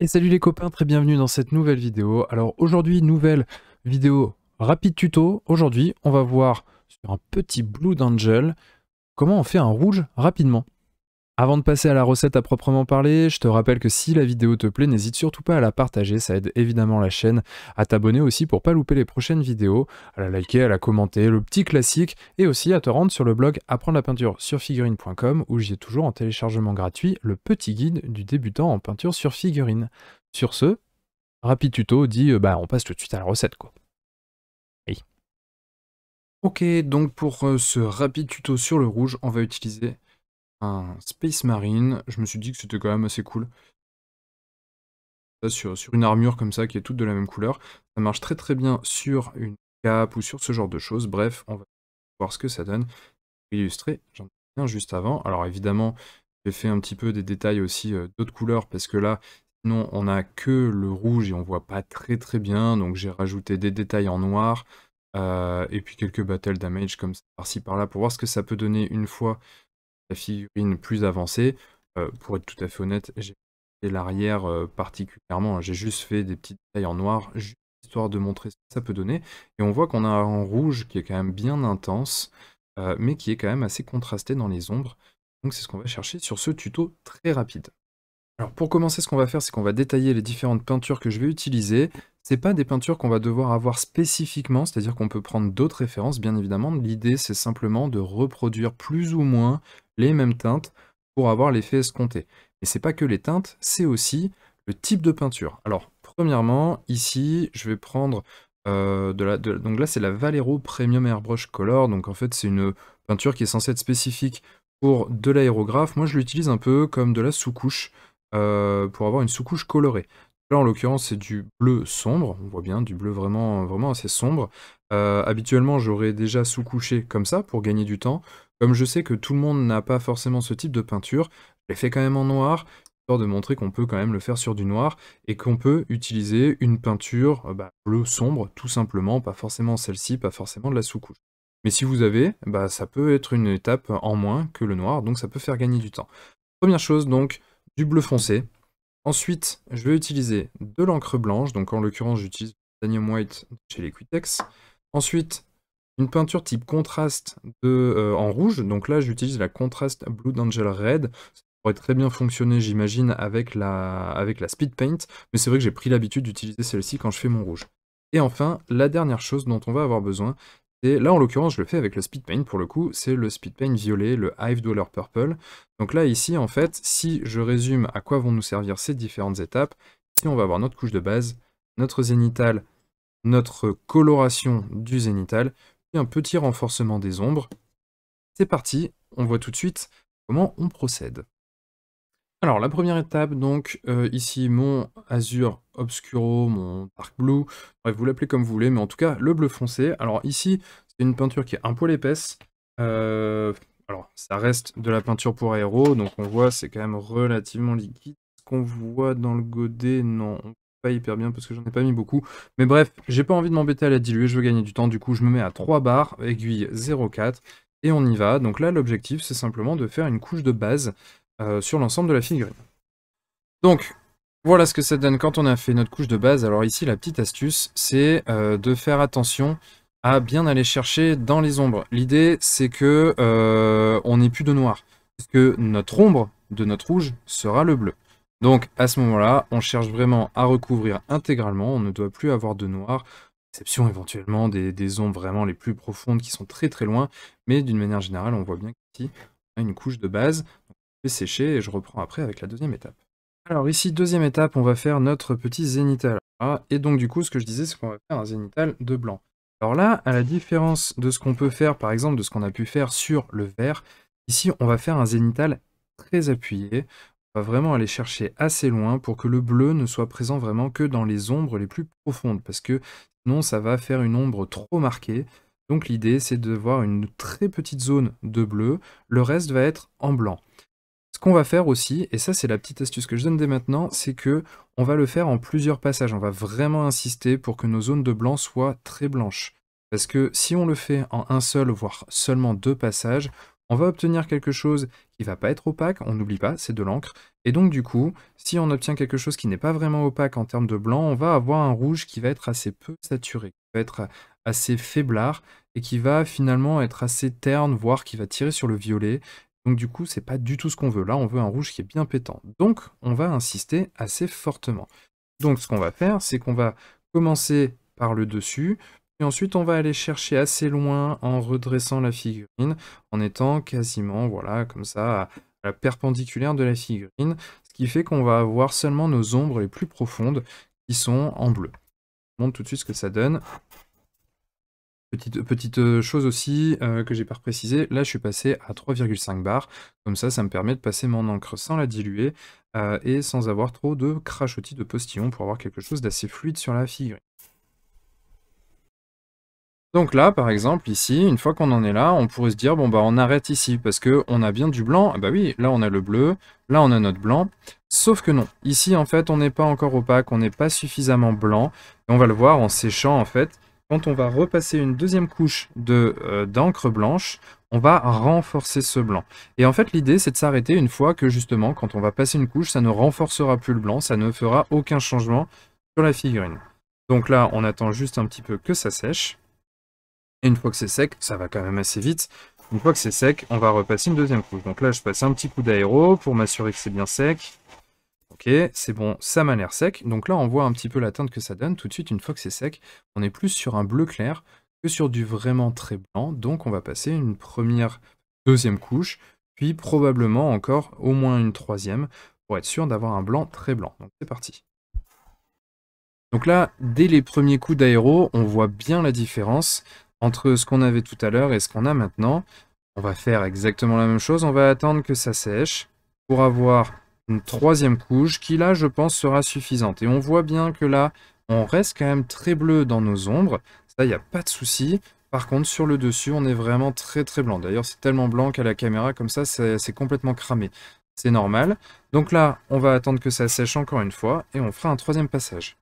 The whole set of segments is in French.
Et salut les copains, très bienvenue dans cette nouvelle vidéo. Alors aujourd'hui, nouvelle vidéo rapide tuto. Aujourd'hui, on va voir sur un petit Blood Angel comment on fait un rouge rapidement. Avant de passer à la recette à proprement parler, je te rappelle que si la vidéo te plaît, n'hésite surtout pas à la partager, ça aide évidemment la chaîne, à t'abonner aussi pour pas louper les prochaines vidéos, à la liker, à la commenter, le petit classique, et aussi à te rendre sur le blog apprendre la peinture sur figurine.com où j'y ai toujours en téléchargement gratuit le petit guide du débutant en peinture sur figurine. Sur ce, rapide tuto dit on passe tout de suite à la recette quoi. Oui. Ok, donc pour ce rapide tuto sur le rouge, on va utiliser un Space Marine. Je me suis dit que c'était quand même assez cool. Ça, sur une armure comme ça, qui est toute de la même couleur. Ça marche très très bien sur une cape ou sur ce genre de choses. Bref, on va voir ce que ça donne. Pour illustrer, j'en ai un juste avant. Alors évidemment, j'ai fait un petit peu des détails aussi d'autres couleurs, parce que là, sinon, on n'a que le rouge et on voit pas très très bien. Donc j'ai rajouté des détails en noir. Et puis quelques battle damage comme ça, par-ci par-là, pour voir ce que ça peut donner une fois la figurine plus avancée. Pour être tout à fait honnête, j'ai fait l'arrière particulièrement, j'ai juste fait des petits détails en noir, juste histoire de montrer ce que ça peut donner. Et on voit qu'on a un rouge qui est quand même bien intense, mais qui est quand même assez contrasté dans les ombres. Donc c'est ce qu'on va chercher sur ce tuto très rapide. Alors pour commencer, ce qu'on va faire, c'est qu'on va détailler les différentes peintures que je vais utiliser. C'est pas des peintures qu'on va devoir avoir spécifiquement, c'est-à-dire qu'on peut prendre d'autres références, bien évidemment. L'idée, c'est simplement de reproduire plus ou moins les mêmes teintes pour avoir l'effet escompté. Mais c'est pas que les teintes, c'est aussi le type de peinture. Alors, premièrement, ici, je vais prendre donc là, c'est la Vallejo Premium Airbrush Color. Donc en fait, c'est une peinture qui est censée être spécifique pour de l'aérographe. Moi, je l'utilise un peu comme de la sous-couche. Pour avoir une sous-couche colorée. Là, en l'occurrence, c'est du bleu sombre, on voit bien, du bleu vraiment, vraiment assez sombre. Habituellement, j'aurais déjà sous-couché comme ça, pour gagner du temps. Comme je sais que tout le monde n'a pas forcément ce type de peinture, je l'ai fait quand même en noir, histoire de montrer qu'on peut quand même le faire sur du noir, et qu'on peut utiliser une peinture bleu sombre, tout simplement, pas forcément celle-ci, pas forcément de la sous-couche. Mais si vous avez, ça peut être une étape en moins que le noir, donc ça peut faire gagner du temps. Première chose, donc, du bleu foncé. Ensuite, je vais utiliser de l'encre blanche, donc en l'occurrence j'utilise Titanium White chez Liquitex. Ensuite, une peinture type contraste en rouge, donc là j'utilise la Contrast Blood Angel Red. Ça pourrait très bien fonctionner, j'imagine, avec la Speed Paint, mais c'est vrai que j'ai pris l'habitude d'utiliser celle-ci quand je fais mon rouge. Et enfin, la dernière chose dont on va avoir besoin, et là, en l'occurrence, je le fais avec le Speed Paint, pour le coup, c'est le Speed Paint violet, le Hive Dweller Purple. Donc là, ici, en fait, si je résume à quoi vont nous servir ces différentes étapes, ici, on va avoir notre couche de base, notre zénithal, notre coloration du zénithal, puis un petit renforcement des ombres. C'est parti, on voit tout de suite comment on procède. Alors, la première étape, donc, ici, mon Azur Obscuro, mon Dark Blue, bref, vous l'appelez comme vous voulez, mais en tout cas, le bleu foncé. Alors ici, c'est une peinture qui est un poil épaisse. Alors, ça reste de la peinture pour aéro, donc on voit, c'est quand même relativement liquide. Ce qu'on voit dans le godet, non, pas hyper bien, parce que j'en ai pas mis beaucoup. Mais bref, j'ai pas envie de m'embêter à la diluer, je veux gagner du temps, du coup, je me mets à 3 barres, aiguille 0,4, et on y va. Donc là, l'objectif, c'est simplement de faire une couche de base sur l'ensemble de la figurine. Donc, voilà ce que ça donne quand on a fait notre couche de base. Alors ici, la petite astuce, c'est de faire attention à bien aller chercher dans les ombres. L'idée, c'est que on n'ait plus de noir, parce que notre ombre de notre rouge sera le bleu. Donc à ce moment-là, on cherche vraiment à recouvrir intégralement, on ne doit plus avoir de noir, exception éventuellement des ombres vraiment les plus profondes qui sont très très loin, mais d'une manière générale, on voit bien qu'ici, on a une couche de base. Je vais sécher et je reprends après avec la deuxième étape. Alors ici, deuxième étape, on va faire notre petit zénithal. Et donc du coup, ce que je disais, c'est qu'on va faire un zénithal de blanc. Alors là, à la différence de ce qu'on peut faire, par exemple, de ce qu'on a pu faire sur le vert, ici, on va faire un zénithal très appuyé. On va vraiment aller chercher assez loin pour que le bleu ne soit présent vraiment que dans les ombres les plus profondes, parce que sinon, ça va faire une ombre trop marquée. Donc l'idée, c'est de voir une très petite zone de bleu, le reste va être en blanc. Ce qu'on va faire aussi, et ça c'est la petite astuce que je donne dès maintenant, c'est que on va le faire en plusieurs passages. On va vraiment insister pour que nos zones de blanc soient très blanches. Parce que si on le fait en un seul, voire seulement 2 passages, on va obtenir quelque chose qui va pas être opaque, on n'oublie pas, c'est de l'encre. Et donc du coup, si on obtient quelque chose qui n'est pas vraiment opaque en termes de blanc, on va avoir un rouge qui va être assez peu saturé, qui va être assez faiblard, et qui va finalement être assez terne, voire qui va tirer sur le violet. Donc du coup, c'est pas du tout ce qu'on veut. Là, on veut un rouge qui est bien pétant. Donc, on va insister assez fortement. Donc, ce qu'on va faire, c'est qu'on va commencer par le dessus, puis ensuite, on va aller chercher assez loin en redressant la figurine, en étant quasiment, voilà, comme ça, à la perpendiculaire de la figurine, ce qui fait qu'on va avoir seulement nos ombres les plus profondes qui sont en bleu. Je vous montre tout de suite ce que ça donne. Petite chose aussi que j'ai pas précisé, là je suis passé à 3,5 bars, comme ça me permet de passer mon encre sans la diluer et sans avoir trop de crachotis de postillons pour avoir quelque chose d'assez fluide sur la figurine. Donc là, par exemple, ici, une fois qu'on en est là, on pourrait se dire, bon bah on arrête ici, parce que on a bien du blanc, ah bah oui, là on a le bleu, là on a notre blanc, sauf que non, ici en fait on n'est pas encore opaque, on n'est pas suffisamment blanc, et on va le voir en séchant en fait, quand on va repasser une deuxième couche d'encre blanche, on va renforcer ce blanc. Et en fait l'idée c'est de s'arrêter une fois que justement, quand on va passer une couche, ça ne renforcera plus le blanc, ça ne fera aucun changement sur la figurine. Donc là, on attend juste un petit peu que ça sèche. Et une fois que c'est sec, ça va quand même assez vite. Une fois que c'est sec, on va repasser une deuxième couche. Donc là, je passe un petit coup d'aéro pour m'assurer que c'est bien sec. Ok, c'est bon, ça m'a l'air sec. Donc là, on voit un petit peu la teinte que ça donne. Tout de suite, une fois que c'est sec, on est plus sur un bleu clair que sur du vraiment très blanc. Donc on va passer une deuxième couche, puis probablement encore au moins une troisième pour être sûr d'avoir un blanc très blanc. Donc c'est parti. Donc là, dès les premiers coups d'aéro, on voit bien la différence entre ce qu'on avait tout à l'heure et ce qu'on a maintenant. On va faire exactement la même chose, on va attendre que ça sèche pour avoir une troisième couche qui là, je pense, sera suffisante. Et on voit bien que là, on reste quand même très bleu dans nos ombres, ça, il n'y a pas de souci. Par contre, sur le dessus, on est vraiment très très blanc. D'ailleurs, c'est tellement blanc qu'à la caméra, comme ça, c'est complètement cramé. C'est normal. Donc là, on va attendre que ça sèche encore une fois et on fera un troisième passage.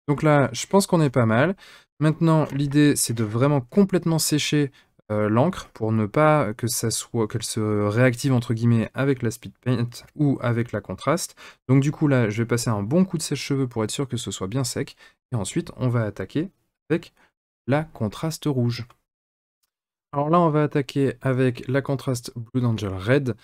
Donc là, je pense qu'on est pas mal. Maintenant, l'idée, c'est de vraiment complètement sécher l'encre pour ne pas que ça soit qu'elle se réactive entre guillemets avec la speed paint ou avec la contraste. Donc du coup là, je vais passer un bon coup de sèche-cheveux pour être sûr que ce soit bien sec. Et ensuite, on va attaquer avec la contraste rouge. Alors là, on va attaquer avec la contraste Blood Angel Red.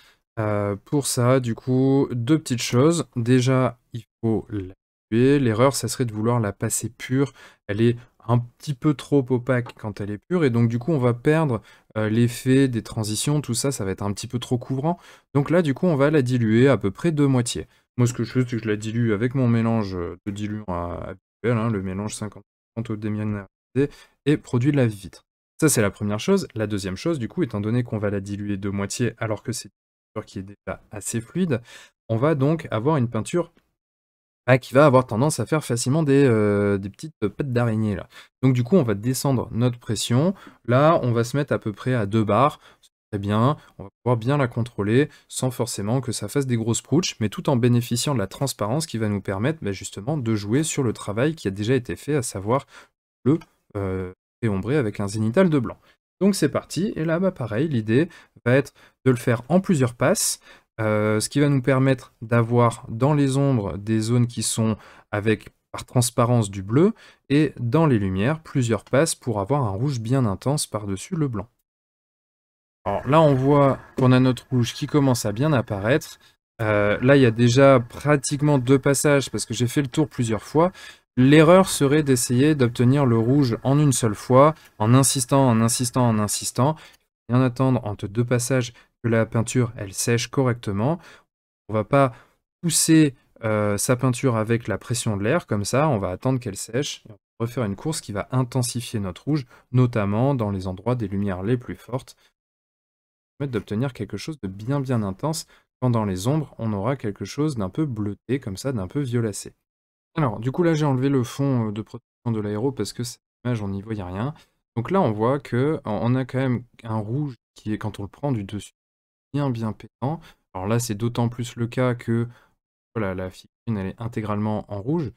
Pour ça, du coup, deux petites choses. Déjà, il faut la tuer. L'erreur, ça serait de vouloir la passer pure. Elle est un petit peu trop opaque quand elle est pure, et donc du coup, on va perdre l'effet des transitions, tout ça, ça va être un petit peu trop couvrant. Donc là, du coup, on va la diluer à peu près de moitié. Moi, ce que je fais, c'est que je la dilue avec mon mélange de diluant habituel, hein, le mélange 50-50 au déminéralisé, et produit de la vitre. Ça, c'est la première chose. La deuxième chose, du coup, étant donné qu'on va la diluer de moitié alors que c'est une peinture qui est déjà assez fluide, on va donc avoir une peinture qui va avoir tendance à faire facilement des petites pattes d'araignée là. Donc du coup, on va descendre notre pression. Là, on va se mettre à peu près à 2 bars. C'est très bien, on va pouvoir bien la contrôler sans forcément que ça fasse des grosses prouches, mais tout en bénéficiant de la transparence qui va nous permettre justement de jouer sur le travail qui a déjà été fait, à savoir le ombré avec un zénithal de blanc. Donc c'est parti, et là pareil, l'idée va être de le faire en plusieurs passes, ce qui va nous permettre d'avoir dans les ombres des zones qui sont avec par transparence du bleu, et dans les lumières plusieurs passes pour avoir un rouge bien intense par-dessus le blanc. Alors là on voit qu'on a notre rouge qui commence à bien apparaître. Là il y a déjà pratiquement 2 passages parce que j'ai fait le tour plusieurs fois. L'erreur serait d'essayer d'obtenir le rouge en une seule fois, en insistant, en insistant, en insistant, bien attendre entre 2 passages que la peinture elle sèche correctement. On va pas pousser sa peinture avec la pression de l'air comme ça, on va attendre qu'elle sèche, et on va refaire une course qui va intensifier notre rouge, notamment dans les endroits des lumières les plus fortes, permettre d'obtenir quelque chose de bien bien intense, quand dans les ombres, on aura quelque chose d'un peu bleuté, comme ça, d'un peu violacé. Alors, du coup, là, j'ai enlevé le fond de protection de l'aéro parce que cette image, on n'y voyait rien. Donc là, on voit que on a quand même un rouge qui est, quand on le prend du dessus, bien bien pétant. Alors là, c'est d'autant plus le cas que voilà, la figurine, elle est intégralement en rouge.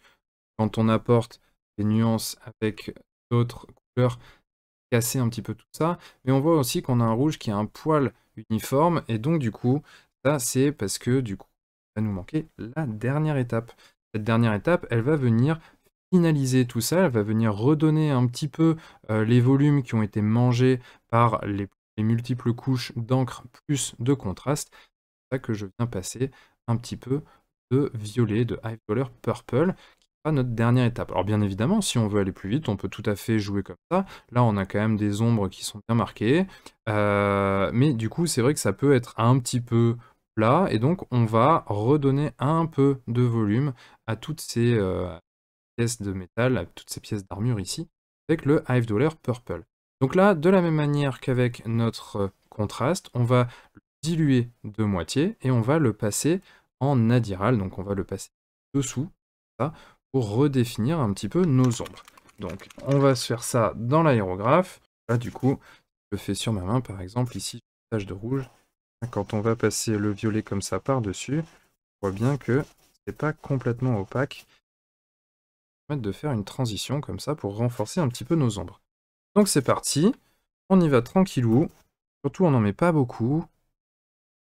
Quand on apporte des nuances avec d'autres couleurs, casser un petit peu tout ça. Mais on voit aussi qu'on a un rouge qui a un poil uniforme. Et donc du coup, ça c'est parce que du coup, il va nous manquer la dernière étape. Cette dernière étape, elle va venir finaliser tout ça, elle va venir redonner un petit peu les volumes qui ont été mangés par les multiples couches d'encre plus de contraste. C'est ça que je viens passer un petit peu de violet, de Hive Dweller Purple, qui sera notre dernière étape. Alors bien évidemment, si on veut aller plus vite, on peut tout à fait jouer comme ça. Là, on a quand même des ombres qui sont bien marquées, mais du coup, c'est vrai que ça peut être un petit peu plat, et donc on va redonner un peu de volume à toutes ces pièces de métal, à toutes ces pièces d'armure ici, avec le Hive Dweller Purple. Donc là, de la même manière qu'avec notre contraste, on va le diluer de moitié et on va le passer en nadiral, donc on va le passer dessous, ça, pour redéfinir un petit peu nos ombres. Donc on va se faire ça dans l'aérographe. Là du coup, je le fais sur ma main par exemple, ici, tache de rouge. Quand on va passer le violet comme ça par-dessus, on voit bien que c'est pas complètement opaque. De faire une transition comme ça pour renforcer un petit peu nos ombres. Donc c'est parti, on y va tranquillou, surtout on n'en met pas beaucoup,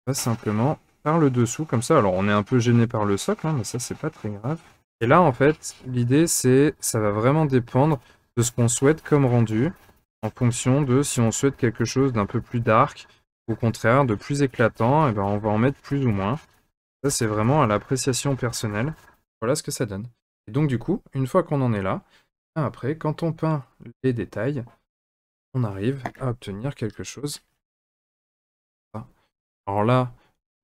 on va simplement par le dessous comme ça. Alors on est un peu gêné par le socle, hein, mais ça c'est pas très grave. Et là en fait, l'idée c'est, ça va vraiment dépendre de ce qu'on souhaite comme rendu, en fonction de si on souhaite quelque chose d'un peu plus dark, au contraire de plus éclatant, et ben on va en mettre plus ou moins. Ça c'est vraiment à l'appréciation personnelle. Voilà ce que ça donne. Et donc du coup, une fois qu'on en est là, après, quand on peint les détails, on arrive à obtenir quelque chose. Alors là,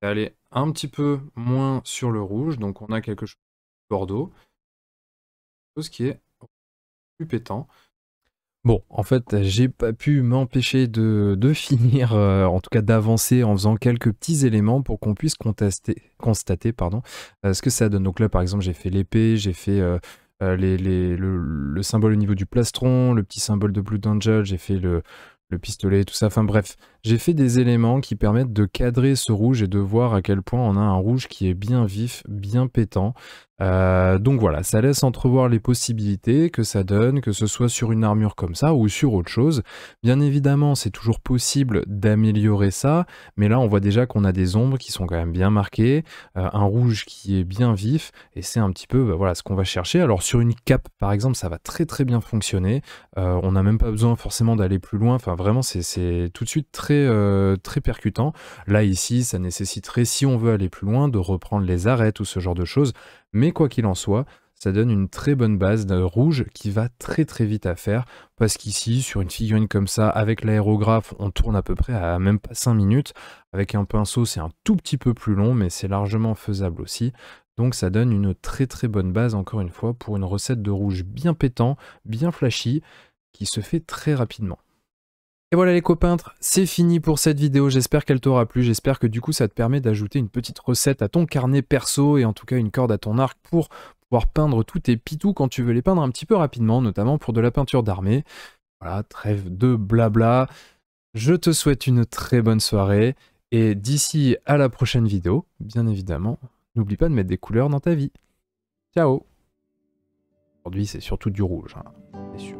on va aller un petit peu moins sur le rouge, donc on a quelque chose de bordeaux, quelque chose qui est plus pétant. Bon, en fait, j'ai pas pu m'empêcher de finir, en tout cas d'avancer en faisant quelques petits éléments pour qu'on puisse constater pardon, ce que ça donne. Donc là, par exemple, j'ai fait l'épée, j'ai fait le symbole au niveau du plastron, le petit symbole de Blood Angel, j'ai fait le pistolet, tout ça. Enfin bref, j'ai fait des éléments qui permettent de cadrer ce rouge et de voir à quel point on a un rouge qui est bien vif, bien pétant. Donc voilà, ça laisse entrevoir les possibilités que ça donne, que ce soit sur une armure comme ça ou sur autre chose. Bien évidemment, c'est toujours possible d'améliorer ça, mais là on voit déjà qu'on a des ombres qui sont quand même bien marquées, un rouge qui est bien vif, et c'est un petit peu voilà, ce qu'on va chercher. Alors sur une cape par exemple, ça va très très bien fonctionner, on n'a même pas besoin forcément d'aller plus loin, enfin vraiment c'est tout de suite très, très percutant. Là ici, ça nécessiterait, si on veut aller plus loin, de reprendre les arêtes ou ce genre de choses. Mais quoi qu'il en soit, ça donne une très bonne base de rouge qui va très très vite à faire, parce qu'ici, sur une figurine comme ça, avec l'aérographe, on tourne à peu près à même pas 5 minutes. Avec un pinceau, c'est un tout petit peu plus long, mais c'est largement faisable aussi. Donc ça donne une très très bonne base, encore une fois, pour une recette de rouge bien pétant, bien flashy, qui se fait très rapidement. Et voilà les copintres, c'est fini pour cette vidéo, j'espère qu'elle t'aura plu, j'espère que du coup ça te permet d'ajouter une petite recette à ton carnet perso et en tout cas une corde à ton arc pour pouvoir peindre tous tes pitous quand tu veux les peindre un petit peu rapidement, notamment pour de la peinture d'armée. Voilà, trêve de blabla, je te souhaite une très bonne soirée et d'ici à la prochaine vidéo, bien évidemment, n'oublie pas de mettre des couleurs dans ta vie. Ciao! Aujourd'hui c'est surtout du rouge, hein, c'est sûr.